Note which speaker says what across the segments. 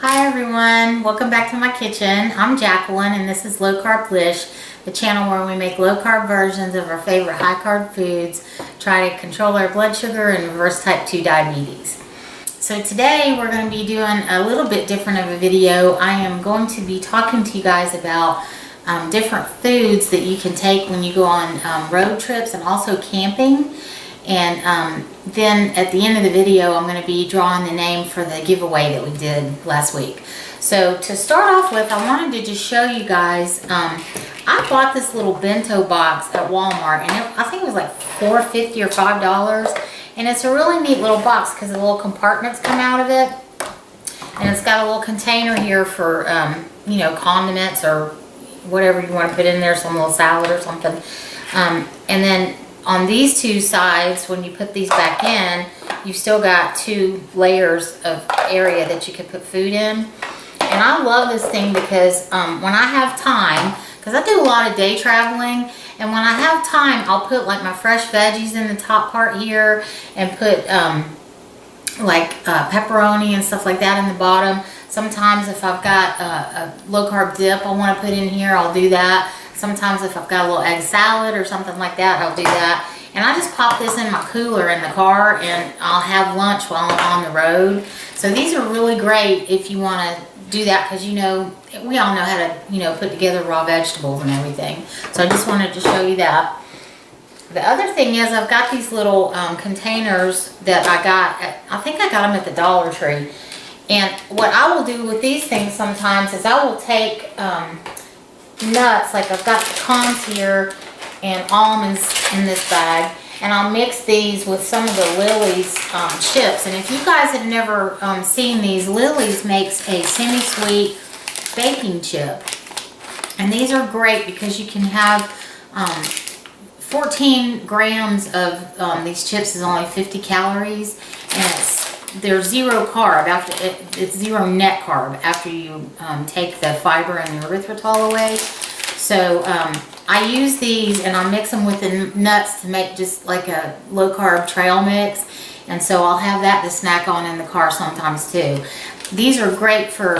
Speaker 1: Hi everyone, welcome back to my kitchen. I'm Jacqueline and this is Low-carblish, the channel where we make low-carb versions of our favorite high-carb foods, try to control our blood sugar and reverse type 2 diabetes. So today we're going to be doing a little bit different of a video. I am going to be talking to you guys about different foods that you can take when you go on road trips and also camping. And then at the end of the video, I'm going to be drawing the name for the giveaway that we did last week. So to start off with, I wanted to just show you guys, I bought this little bento box at Walmart, and I think it was like $4.50 or $5. And it's a really neat little box because the little compartments come out of it. And it's got a little container here for, you know, condiments or whatever you want to put in there, some little salad or something. And then on these two sides, when you put these back in, you've still got two layers of area that you could put food in. And I love this thing because when I have time, because I do a lot of day traveling, and when I have time, I'll put like my fresh veggies in the top part here and put like pepperoni and stuff like that in the bottom. Sometimes if I've got a low-carb dip I want to put in here, I'll do that. Sometimes if I've got a little egg salad or something like that, I'll do that. And I just pop this in my cooler in the car and I'll have lunch while I'm on the road. So these are really great if you want to do that because, you know, we all know how to, you know, put together raw vegetables and everything. So I just wanted to show you that. The other thing is I've got these little containers that I got, I think I got them at the Dollar Tree. And what I will do with these things sometimes is I will take nuts, like I've got pecans here and almonds in this bag, and I'll mix these with some of the Lily's chips. And if you guys have never seen these, Lily's makes a semi-sweet baking chip, and these are great because you can have 14 grams of these chips is only 50 calories, and they're zero carb. It's zero net carb after you take the fiber and the erythritol away. So I use these and I mix them with the nuts to make just like a low carb trail mix. And so I'll have that to snack on in the car sometimes too. These are great for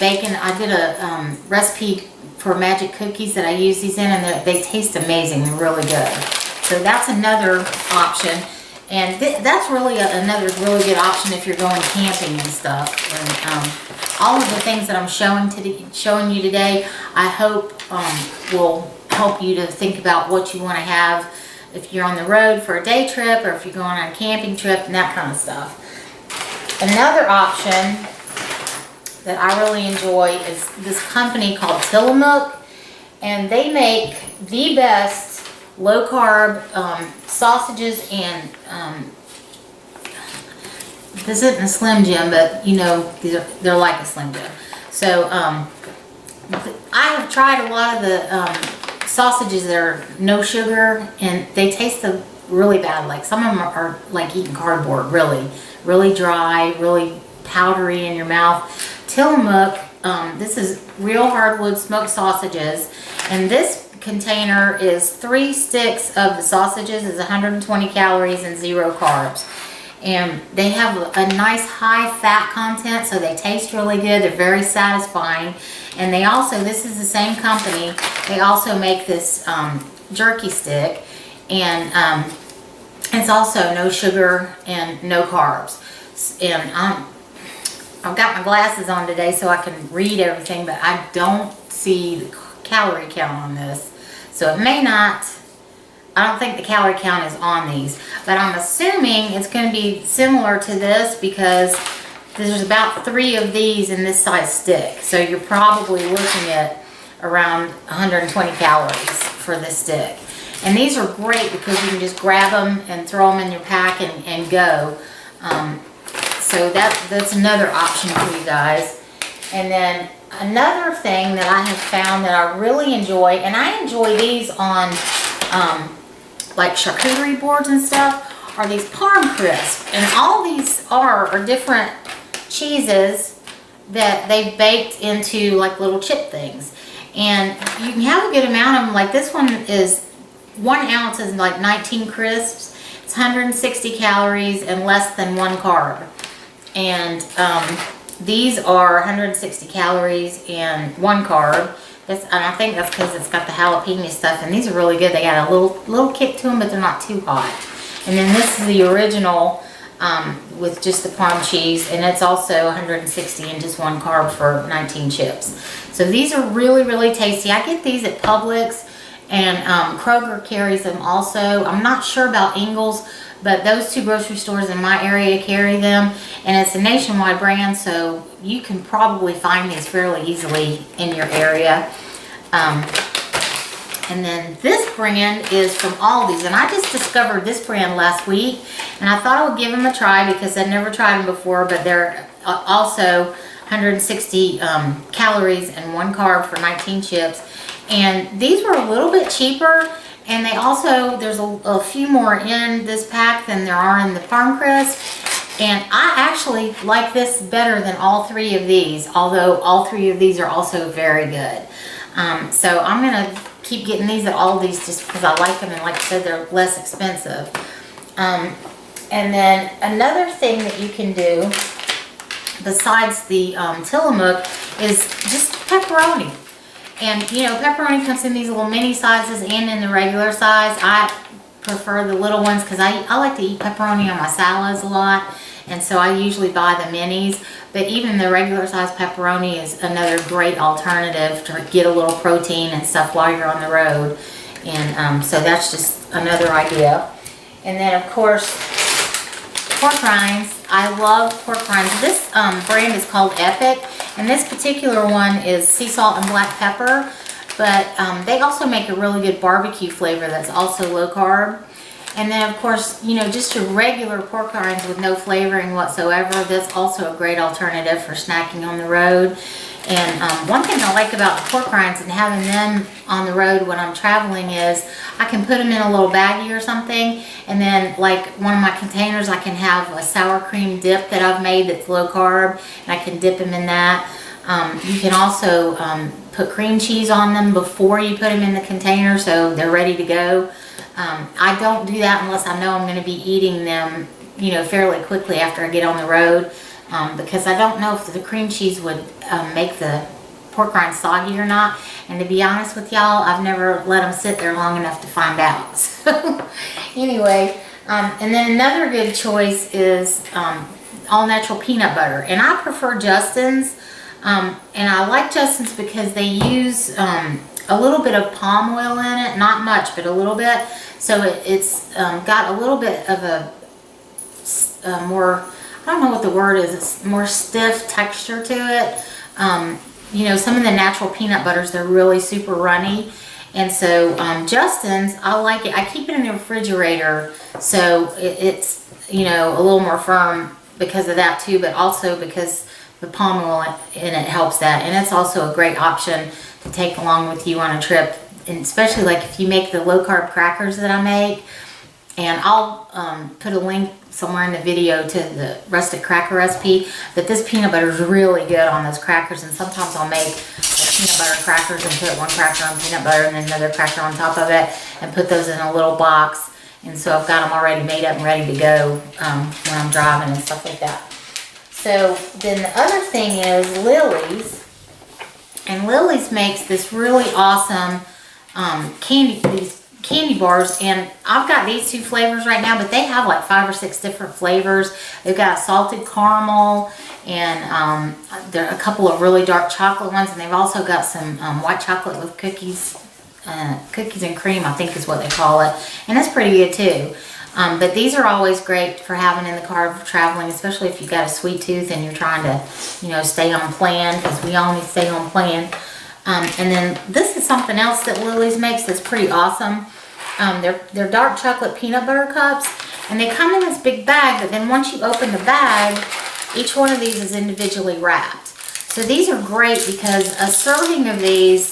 Speaker 1: baking. I did a recipe for magic cookies that I use these in, and they taste amazing. They're really good. So that's another option. And that's really another really good option if you're going camping and stuff. And all of the things that I'm showing you today, I hope will help you to think about what you want to have if you're on the road for a day trip or if you're going on a camping trip and that kind of stuff. Another option that I really enjoy is this company called Tillamook, and they make the best low-carb sausages and this isn't a Slim Jim, but you know, they're like a Slim Jim. So I have tried a lot of the sausages that are no sugar, and they taste really bad. Like some of them are like eating cardboard, really dry, really powdery in your mouth. Tillamook, this is real hardwood smoked sausages, and this container is 3 sticks of the sausages, is 120 calories and 0 carbs. And they have a nice high fat content, so they taste really good. They're very satisfying. And they also, this is the same company, they also make this jerky stick, and it's also no sugar and no carbs. And I've got my glasses on today so I can read everything, but I don't see the calorie count on this. So it may not, I don't think the calorie count is on these, but I'm assuming it's going to be similar to this because there's about 3 of these in this size stick. So you're probably looking at around 120 calories for this stick. And these are great because you can just grab them and throw them in your pack and go. So that's another option for you guys. And then another thing that I have found that I really enjoy, and I enjoy these on like charcuterie boards and stuff, are these Parm Crisps. And all these are different cheeses that they've baked into like little chip things. And you can have a good amount of them. Like this one is 1 ounce is like 19 crisps. It's 160 calories and less than 1 carb. And These are 160 calories and 1 carb. And I think that's because it's got the jalapeno stuff, and these are really good. They got a little kick to them, but they're not too hot. And then this is the original with just the Parm cheese, and it's also 160 and just 1 carb for 19 chips. So these are really, really tasty. I get these at Publix, and Kroger carries them also. I'm not sure about Ingles, but those 2 grocery stores in my area carry them, and it's a nationwide brand, so you can probably find these fairly easily in your area. And then this brand is from Aldi's, and I just discovered this brand last week, and I thought I would give them a try because I'd never tried them before, but they're also 160 calories and 1 carb for 19 chips. And these were a little bit cheaper, and they also, there's a few more in this pack than there are in the Parm Crisp. And I actually like this better than all 3 of these, although all 3 of these are also very good. So I'm going to keep getting these at Aldi's just because I like them, and like I said, they're less expensive. And then another thing that you can do besides the Tillamook is just pepperoni. And you know, pepperoni comes in these little mini sizes and in the regular size. I prefer the little ones because I like to eat pepperoni on my salads a lot, and so I usually buy the minis. But even the regular size pepperoni is another great alternative to get a little protein and stuff while you're on the road. And so that's just another idea. And then of course, pork rinds. I love pork rinds. This brand is called Epic, and this particular one is sea salt and black pepper. But they also make a really good barbecue flavor that's also low carb. And then of course, you know, just your regular pork rinds with no flavoring whatsoever, that's also a great alternative for snacking on the road. And one thing I like about the pork rinds and having them on the road when I'm traveling is I can put them in a little baggie or something, and then like one of my containers I can have a sour cream dip that I've made that's low carb, and I can dip them in that. You can also put cream cheese on them before you put them in the container so they're ready to go. I don't do that unless I know I'm going to be eating them, you know, fairly quickly after I get on the road, because I don't know if the cream cheese would make the pork rind soggy or not. And to be honest with y'all, I've never let them sit there long enough to find out. So anyway, and then another good choice is all natural peanut butter, and I prefer Justin's. And I like Justin's because they use a little bit of palm oil in it, not much, but a little bit. So it's got a little bit of a more, I don't know what the word is, it's more stiff texture to it. You know, some of the natural peanut butters, they're really super runny. And so Justin's, I like it. I keep it in the refrigerator, so it's, you know, a little more firm because of that too, but also because the palm oil in it helps that. And it's also a great option to take along with you on a trip, and especially like if you make the low carb crackers that I make. And I'll put a link somewhere in the video to the rustic cracker recipe, but this peanut butter is really good on those crackers. And sometimes I'll make peanut butter crackers and put one cracker on peanut butter and then another cracker on top of it, and put those in a little box. And so I've got them already made up and ready to go when I'm driving and stuff like that. So then the other thing is Lily's. And Lily's makes this really awesome these candy bars, and I've got these 2 flavors right now, but they have like 5 or 6 different flavors. They've got salted caramel, and there are a couple of really dark chocolate ones, and they've also got some white chocolate with cookies and cream, I think is what they call it, and that's pretty good too. But these are always great for having in the car for traveling, especially if you've got a sweet tooth and you're trying to, you know, stay on plan, because we all need to stay on plan. And then this is something else that Lily's makes that's pretty awesome. They're dark chocolate peanut butter cups, and they come in this big bag, but then once you open the bag, each one of these is individually wrapped. So these are great because a serving of these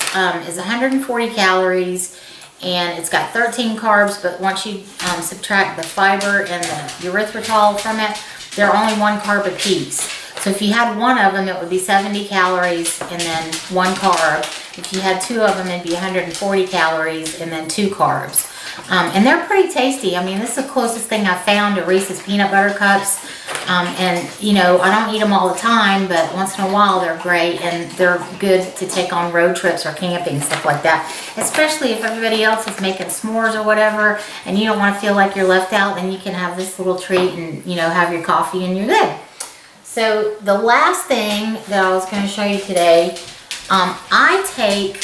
Speaker 1: is 140 calories, and it's got 13 carbs, but once you subtract the fiber and the erythritol from it, they're only 1 carb a piece. So if you had one of them, it would be 70 calories and then 1 carb. If you had 2 of them, it'd be 140 calories and then 2 carbs. And they're pretty tasty. I mean, this is the closest thing I've found to Reese's peanut butter cups. And you know, I don't eat them all the time, but once in a while they're great, and they're good to take on road trips or camping, stuff like that. Especially if everybody else is making s'mores or whatever, and you don't want to feel like you're left out, then you can have this little treat and, you know, have your coffee and you're good. So the last thing that I was going to show you today, I take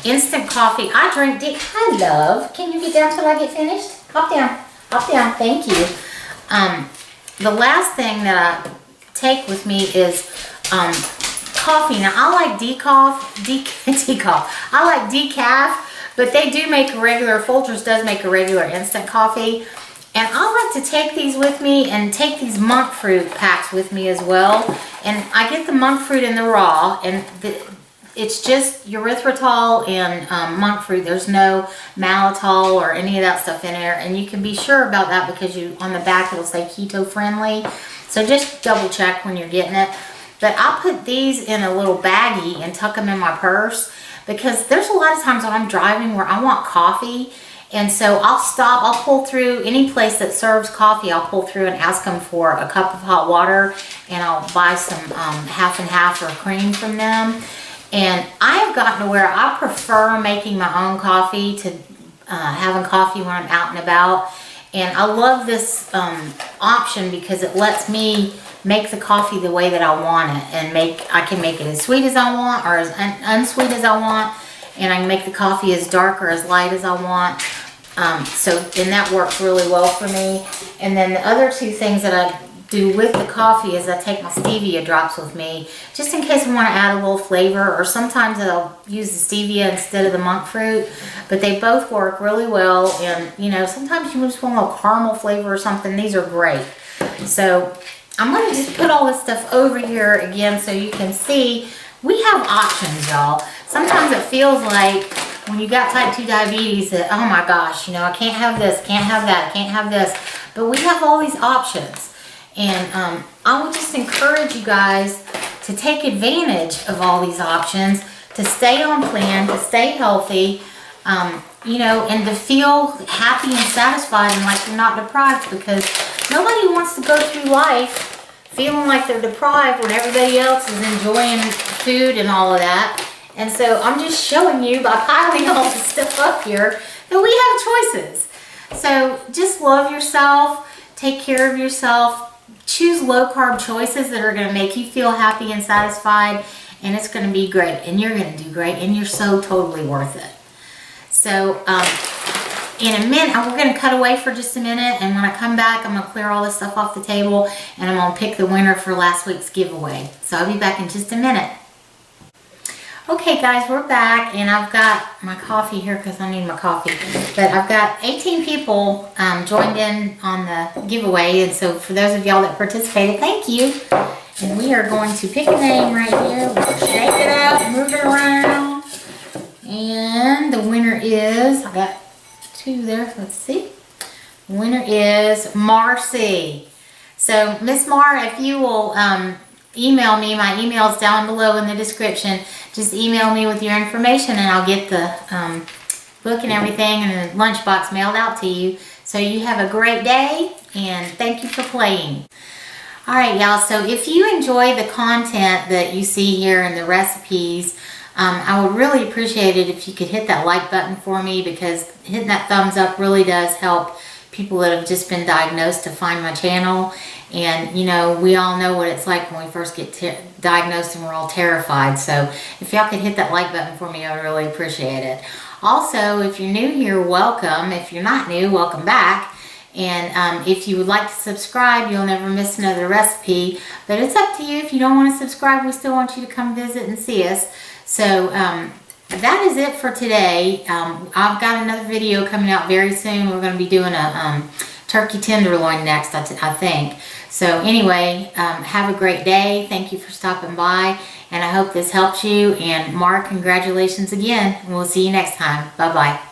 Speaker 1: instant coffee. I drink hi love, can you get down till I get finished? Hop down, thank you. The last thing that I take with me is coffee. Now I like decaf. I like decaf, but they do make a regular, Folgers does make a regular instant coffee. And I like to take these with me and take these monk fruit packs with me as well. And I get the monk fruit in the raw, and it's just erythritol and monk fruit. There's no maltitol or any of that stuff in there. And you can be sure about that because on the back it'll say keto friendly. So just double check when you're getting it. But I'll put these in a little baggie and tuck them in my purse, because there's a lot of times when I'm driving where I want coffee. And so I'll stop, I'll pull through any place that serves coffee. I'll pull through and ask them for a cup of hot water, and I'll buy some half and half or cream from them. And I've gotten to where I prefer making my own coffee to having coffee when I'm out and about. And I love this option because it lets me make the coffee the way that I want it, and I can make it as sweet as I want or as unsweet as I want, and I can make the coffee as dark or as light as I want. And that works really well for me. And then the other two things that I do with the coffee is I take my stevia drops with me, just in case I want to add a little flavor, or sometimes I'll use the stevia instead of the monk fruit. But they both work really well, and you know, sometimes you just want a little caramel flavor or something. These are great. So I'm going to just put all this stuff over here again so you can see we have options, y'all. Sometimes it feels like when you got type 2 diabetes that, oh my gosh, you know, I can't have this, can't have that, can't have this. But we have all these options. And I would just encourage you guys to take advantage of all these options, to stay on plan, to stay healthy, you know, and to feel happy and satisfied and like you're not deprived, because nobody wants to go through life feeling like they're deprived when everybody else is enjoying food and all of that. And so I'm just showing you by piling all this stuff up here that we have choices. So just love yourself, take care of yourself, choose low carb choices that are going to make you feel happy and satisfied, and it's going to be great, and you're going to do great, and you're so totally worth it. So in a minute, we're going to cut away for just a minute, and when I come back, I'm going to clear all this stuff off the table, and I'm going to pick the winner for last week's giveaway. So I'll be back in just a minute. Okay guys, we're back, and I've got my coffee here because I need my coffee. But I've got 18 people joined in on the giveaway, and so for those of y'all that participated, thank you. And we are going to pick a name right here. We'll shake it out, move it around. And the winner is, I got 2 there, let's see. The winner is Marcy. So Miss Mar, if you will email me, my email is down below in the description. Just email me with your information, and I'll get the book and everything and a lunchbox mailed out to you. So you have a great day, and thank you for playing. Alright y'all, so if you enjoy the content that you see here and the recipes, I would really appreciate it if you could hit that like button for me, because hitting that thumbs up really does help people that have just been diagnosed to find my channel. And you know, we all know what it's like when we first get diagnosed and we're all terrified. So if y'all could hit that like button for me, I would really appreciate it. Also, if you're new here, welcome. If you're not new, welcome back. And if you would like to subscribe, you'll never miss another recipe. But it's up to you. If you don't want to subscribe, we still want you to come visit and see us. So that is it for today. I've got another video coming out very soon. We're going to be doing a turkey tenderloin next, I think. So anyway, have a great day. Thank you for stopping by, and I hope this helps you. And Mark, congratulations again. We'll see you next time. Bye-bye.